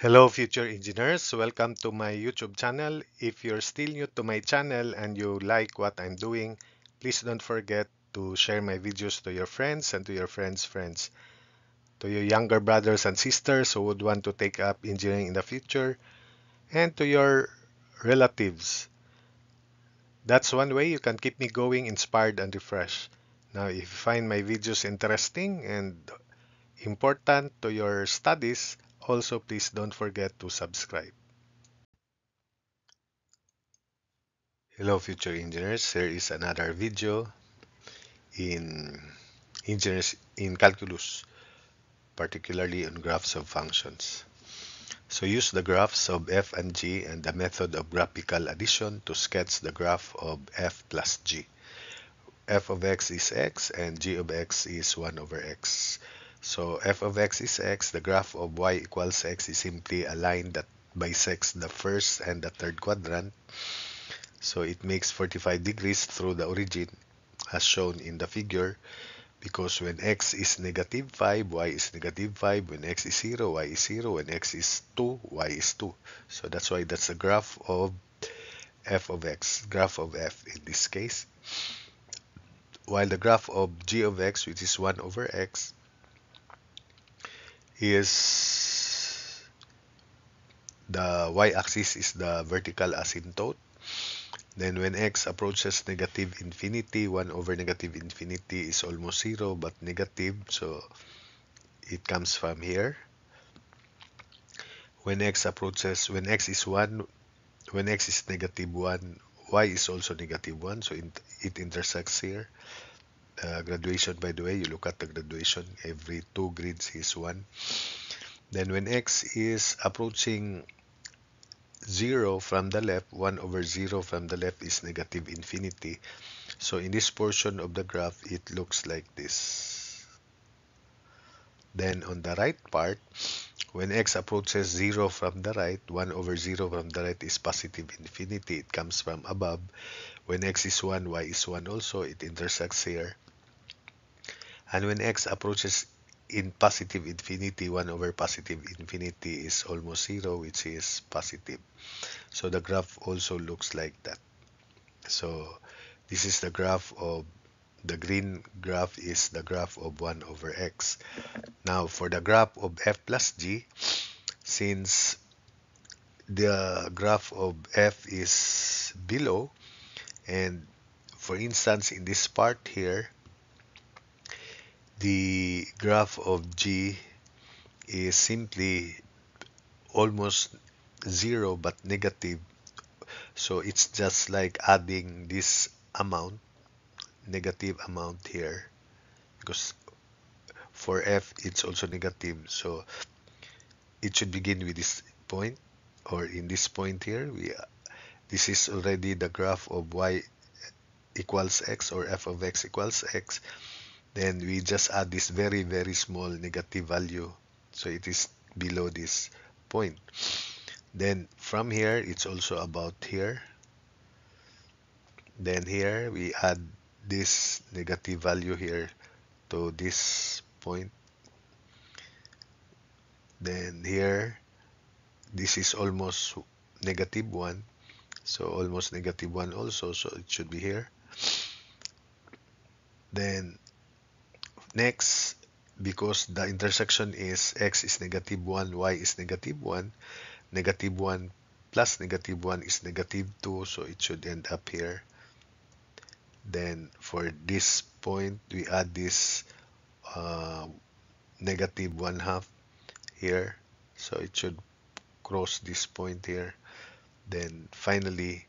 Hello, future engineers. Welcome to my YouTube channel. If you're still new to my channel and you like what I'm doing, please don't forget to share my videos to your friends and to your friends' friends. To your younger brothers and sisters who would want to take up engineering in the future, and to your relatives. That's one way you can keep me going, inspired, and refreshed. Now, if you find my videos interesting and important to your studies, also please don't forget to subscribe. Hello future engineers, here is another video in engineers in calculus, particularly on graphs of functions. So use the graphs of f and g and the method of graphical addition to sketch the graph of f plus g. F of x is x and g of x is 1 over x. So f of x is x, the graph of y equals x is simply a line that bisects the first and the third quadrant. So it makes 45 degrees through the origin as shown in the figure, because when x is negative 5, y is negative 5. When x is 0, y is 0. When x is 2, y is 2. So that's why that's the graph of f of x, graph of f in this case. While the graph of g of x, which is 1 over x, is the y-axis is the vertical asymptote. Then when x approaches negative infinity, 1 over negative infinity is almost 0 but negative, so it comes from here. When x is 1, when x is negative 1, y is also negative 1, so it intersects here. Graduation, by the way, you look at the graduation, every 2 grids is 1. Then when x is approaching 0 from the left, 1 over 0 from the left is negative infinity. So in this portion of the graph, it looks like this. Then on the right part, when x approaches 0 from the right, 1 over 0 from the right is positive infinity. It comes from above. When x is 1, y is 1 also. It intersects here. And when x approaches in positive infinity, 1 over positive infinity is almost 0, which is positive. So the graph also looks like that. So this is the graph of, the green graph is the graph of 1 over x. Now for the graph of f plus g, since the graph of f is below, and for instance in this part here, the graph of g is simply almost 0 but negative, so it's just like adding this amount, negative amount here, because for f it's also negative, so it should begin with this point, or in this point here. This is already the graph of y equals x, or f of x equals x. Then we just add this very, very small negative value, so it is below this point. Then from here, it's also about here. Then here, we add this negative value here to this point. Then here, this is almost negative 1, so almost negative 1 also, so it should be here. Then next, because the intersection is x is negative 1, y is negative 1, negative 1 plus negative 1 is negative 2, so it should end up here. Then for this point, we add this negative 1 half here, so it should cross this point here. Then finally,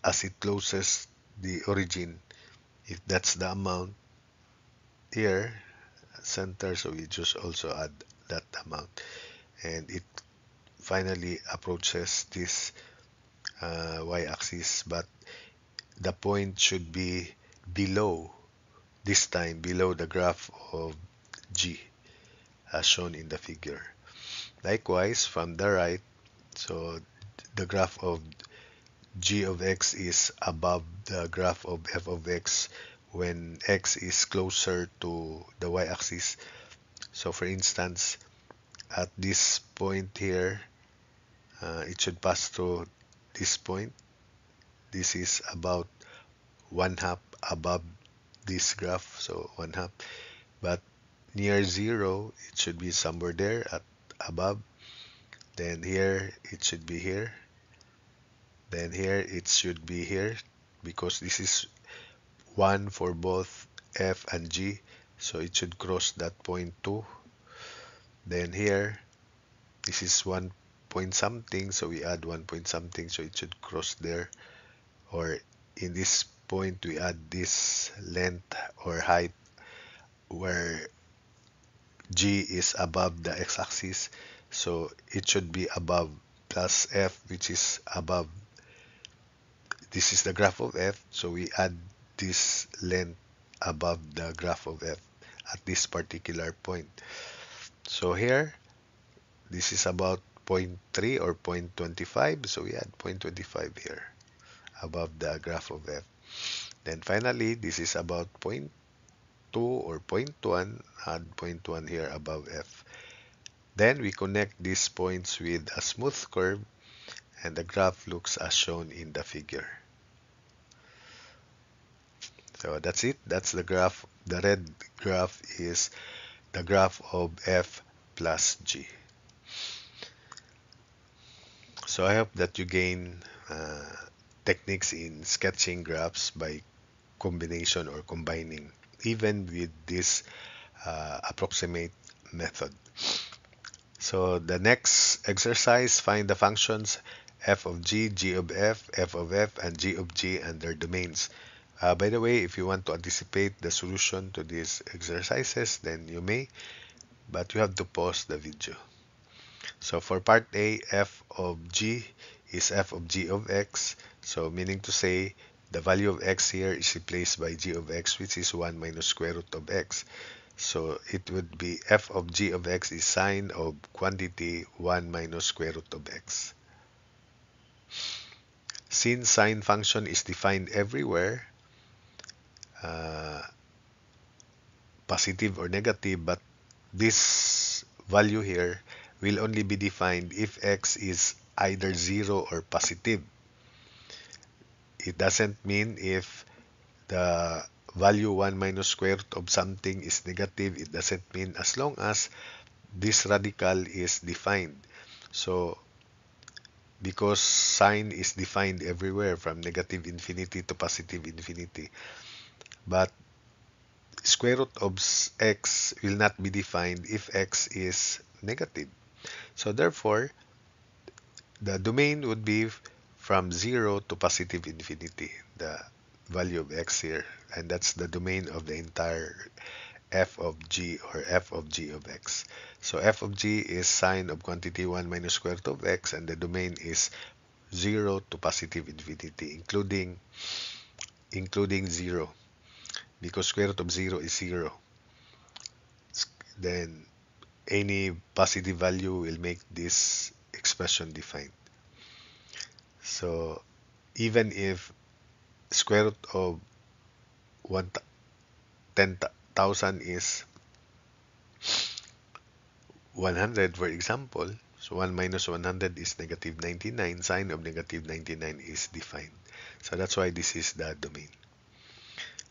as it closes the origin, if that's the amount here, center, so we just also add that amount, and it finally approaches this y-axis, but the point should be below, this time below the graph of g as shown in the figure. Likewise from the right, so the graph of g of x is above the graph of f of x when x is closer to the y-axis. So for instance, at this point here, it should pass through this point. This is about 1/2 above this graph, so 1/2. But near 0, it should be somewhere there at above. Then here, it should be here. Then here, it should be here because this is 1 for both F and G. So it should cross that point 2. Then here, this is 1 point something, so we add 1 point something, so it should cross there. Or in this point, we add this length or height where G is above the x-axis, so it should be above plus F, which is above. This is the graph of F, so we add this length above the graph of F at this particular point. So here, this is about 0.3 or 0.25, so we add 0.25 here above the graph of F. Then finally, this is about 0.2 or 0.1, add 0.1 here above F. Then we connect these points with a smooth curve, and the graph looks as shown in the figure. So that's it. That's the graph. The red graph is the graph of F plus G. So I hope that you gain techniques in sketching graphs by combination or combining, even with this approximate method. So the next exercise, find the functions f of g, g of f of f, and g of g and their domains. By the way, if you want to anticipate the solution to these exercises, then you may, but you have to pause the video. So for part A, f of g is f of g of x. So meaning to say, the value of x here is replaced by g of x, which is 1 minus square root of x. So it would be f of g of x is sine of quantity 1 minus square root of x. Since sine function is defined everywhere, positive or negative, but this value here will only be defined if x is either 0 or positive. It doesn't mean if the value 1 minus square root of something is negative. It doesn't mean as long as this radical is defined. So because sine is defined everywhere from negative infinity to positive infinity, but square root of x will not be defined if x is negative. So therefore, the domain would be from 0 to positive infinity, the value of x here, and that's the domain of the entire f of g or f of g of x. So f of g is sine of quantity 1 minus square root of x, and the domain is 0 to positive infinity, including 0, because square root of 0 is 0. Then any positive value will make this expression defined. So even if square root of 10,000 is 100, for example, so 1 minus 100 is negative 99, sine of negative 99 is defined. So that's why this is the domain.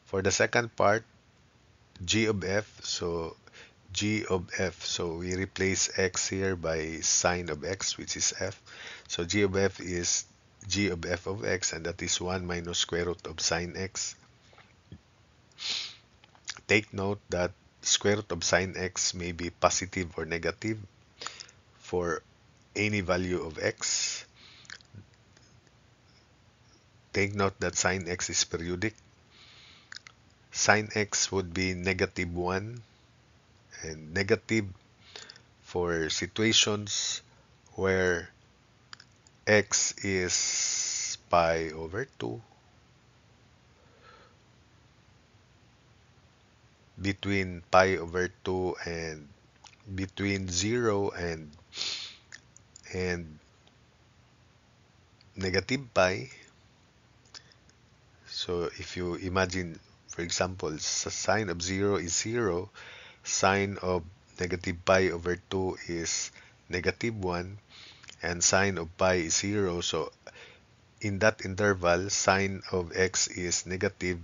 For the second part, g of f, so g of f, so we replace x here by sine of x, which is f. So g of f is g of f of x, and that is 1 minus square root of sine x. Take note that square root of sine x may be positive or negative for any value of x. Take note that sine x is periodic. Sine x would be negative 1 and negative for situations where x is pi over 2, between pi over 2 and between 0 and negative pi. So if you imagine, for example, sine of 0 is 0, sine of negative pi over 2 is negative 1, and sine of pi is 0. So in that interval, sine of x is negative,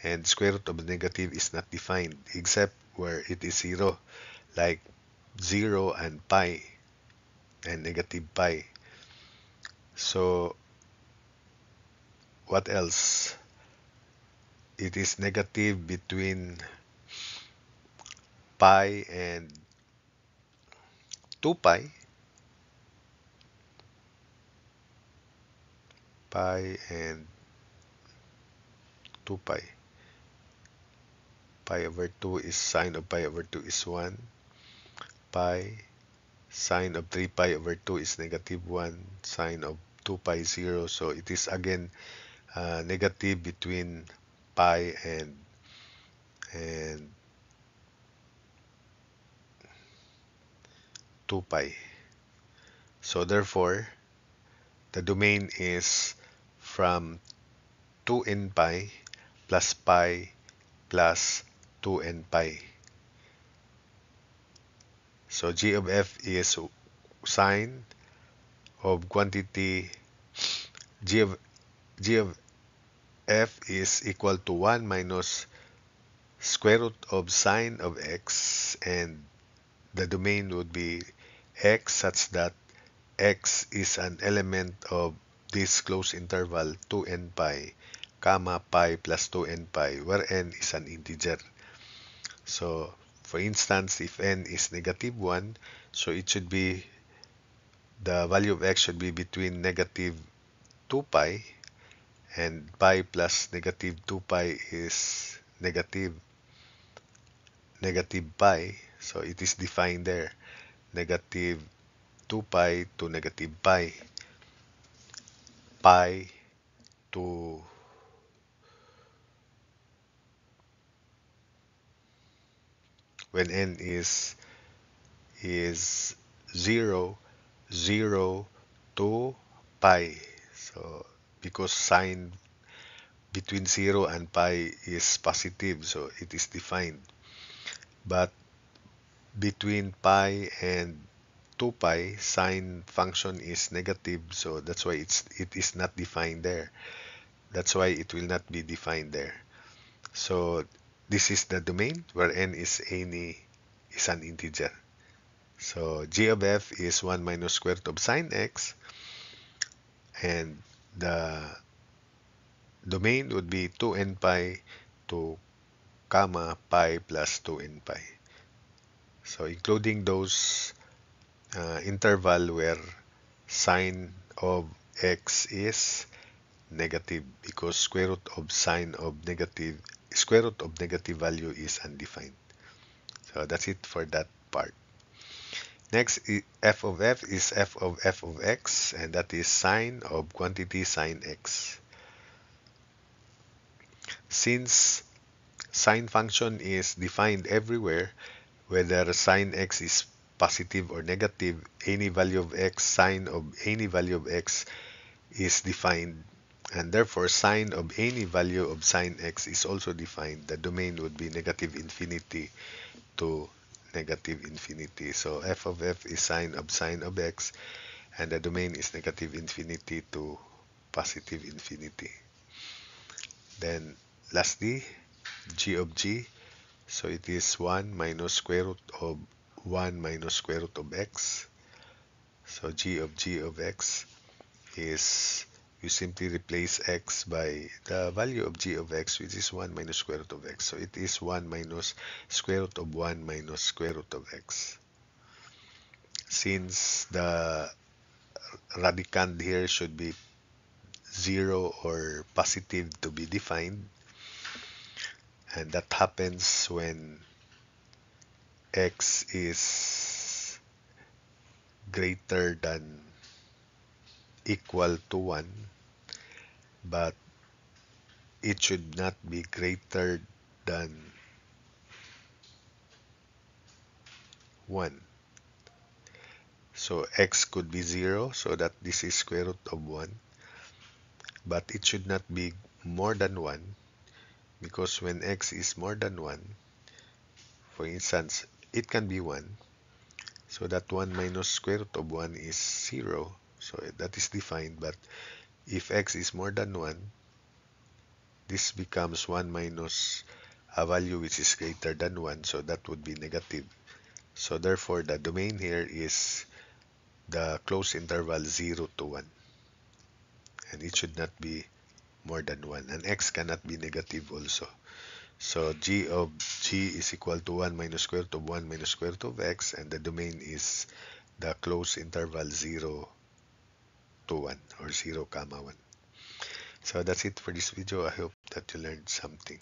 and square root of negative is not defined, except where it is 0, like 0 and pi, and negative pi. So what else? It is negative between pi and 2 pi, pi and 2 pi. Pi over 2 is sine of pi over 2 is 1. Pi, sine of 3 pi over 2 is negative 1. Sine of 2 pi is 0. So it is again negative between pi and 2 pi. So therefore, the domain is from 2n pi plus pi plus 2n pi. So g of f is sine of quantity, g of f is equal to 1 minus square root of sine of x, and the domain would be x such that x is an element of this closed interval 2n pi, comma pi plus 2n pi, where n is an integer. So for instance, if n is negative 1, so it should be, the value of x should be between negative 2 pi, and pi plus negative 2 pi is negative pi, so it is defined there, negative 2 pi to negative pi, pi to when n is 0, 0 to pi. So because sine between 0 and pi is positive, so it is defined. But between pi and 2 pi, sine function is negative, so that's why it is not defined there. That's why it will not be defined there. So this is the domain where n is an integer. So g of f is 1 minus square root of sine x, and the domain would be 2n pi to comma pi plus 2n pi. So including those interval where sine of x is negative, because square root of negative value is undefined. So that's it for that part. Next, f of f is f of x, and that is sine of quantity sine x. Since sine function is defined everywhere, whether sine x is positive or negative, any value of x, sine of any value of x is defined, and therefore sine of any value of sine x is also defined. The domain would be negative infinity to negative infinity. So f of f is sine of x, and the domain is negative infinity to positive infinity. Then lastly, g of g. So it is 1 minus square root of 1 minus square root of x. So g of x is, you simply replace x by the value of g of x, which is 1 minus square root of x. So it is 1 minus square root of 1 minus square root of x. Since the radicand here should be 0 or positive to be defined, and that happens when x is greater than equal to 1, but it should not be greater than 1. So x could be 0, so that this is square root of 1, but it should not be more than 1, because when x is more than 1, for instance, it can be 1. So that 1 minus square root of 1 is 0. So that is defined, but if x is more than 1, this becomes 1 minus a value which is greater than 1, so that would be negative. So therefore, the domain here is the closed interval 0 to 1, and it should not be more than 1, and x cannot be negative also. So g of g is equal to 1 minus square root of 1 minus square root of x, and the domain is the closed interval 0 to 1, or 0 comma 1. So that's it for this video. I hope that you learned something.